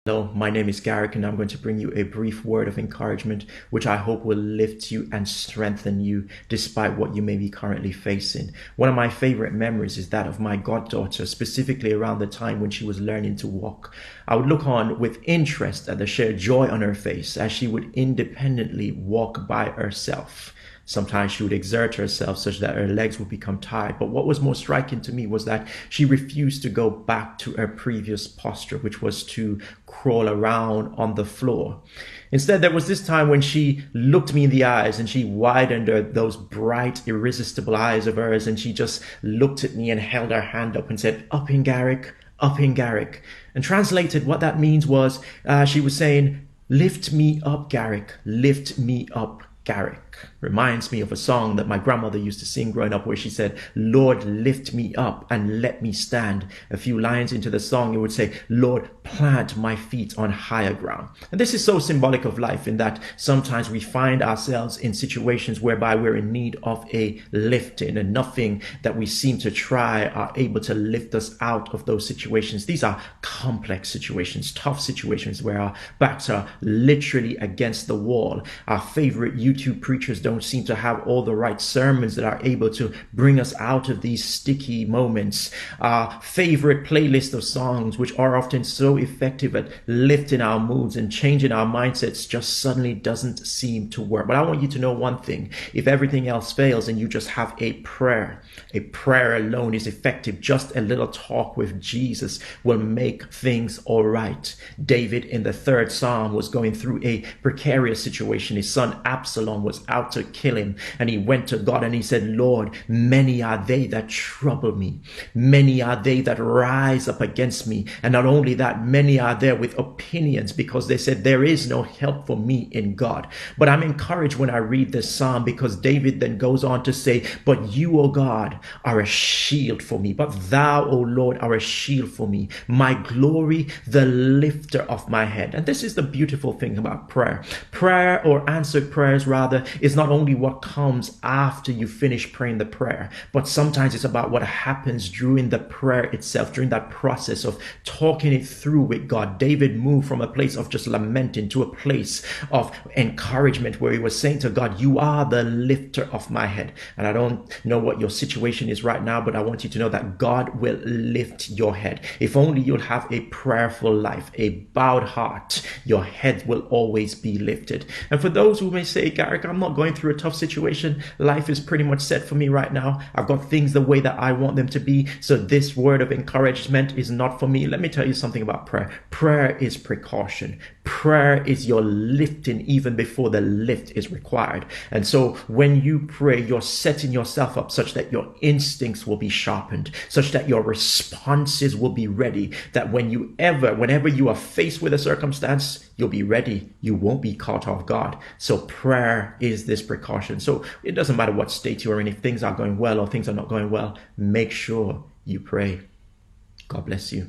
Hello, my name is Garrick, and I'm going to bring you a brief word of encouragement, which I hope will lift you and strengthen you despite what you may be currently facing. One of my favorite memories is that of my goddaughter, specifically around the time when she was learning to walk. I would look on with interest at the sheer joy on her face as she would independently walk by herself. Sometimes she would exert herself such that her legs would become tired. But what was more striking to me was that she refused to go back to her previous posture, which was to crawl around on the floor. Instead, there was this time when she looked me in the eyes and she widened those bright, irresistible eyes of hers, and she just looked at me and held her hand up and said, "Up in Garrick, up in Garrick." And translated, what that means was she was saying, "Lift me up, Garrick, lift me up, Garrick." Reminds me of a song that my grandmother used to sing growing up, where she said, "Lord, lift me up and let me stand." A few lines into the song, it would say, "Lord, plant my feet on higher ground." And this is so symbolic of life, in that sometimes we find ourselves in situations whereby we're in need of a lifting, and nothing that we seem to try are able to lift us out of those situations. These are complex situations, tough situations where our backs are literally against the wall. Our favorite YouTube preachers don't seem to have all the right sermons that are able to bring us out of these sticky moments. Our favorite playlist of songs, which are often so effective at lifting our moods and changing our mindsets, just suddenly doesn't seem to work. But I want you to know one thing: if everything else fails and you just have a prayer alone is effective. Just a little talk with Jesus will make things all right. David in the 3rd Psalm was going through a precarious situation. His son Absalom was out to kill him, and he went to God and he said, "Lord, many are they that trouble me. Many are they that rise up against me. And not only that, many are there with opinions, because they said there is no help for me in God." But I'm encouraged when I read this psalm, because David then goes on to say, "But you, O God, are a shield for me. But thou, O Lord, are a shield for me, my glory, the lifter of my head." And this is the beautiful thing about prayer. Prayer, or answered prayers rather, is not only what comes after you finish praying the prayer, but sometimes it's about what happens during the prayer itself, during that process of talking it through with God. David moved from a place of just lamenting to a place of encouragement, where he was saying to God, "You are the lifter of my head." And I don't know what your situation is right now, but I want you to know that God will lift your head. If only you'll have a prayerful life, a bowed heart, your head will always be lifted. And for those who may say, "Garrick, I'm not going through a tough situation. Life is pretty much set for me right now. I've got things the way that I want them to be, so this word of encouragement is not for me." Let me tell you something about prayer. Prayer is precaution. Prayer is your lifting even before the lift is required. And so when you pray, you're setting yourself up such that your instincts will be sharpened, such that your responses will be ready, that whenever you are faced with a circumstance, you'll be ready. You won't be caught off guard. So prayer is this precaution. So it doesn't matter what state you're in, if things are going well or things are not going well, make sure you pray. God bless you.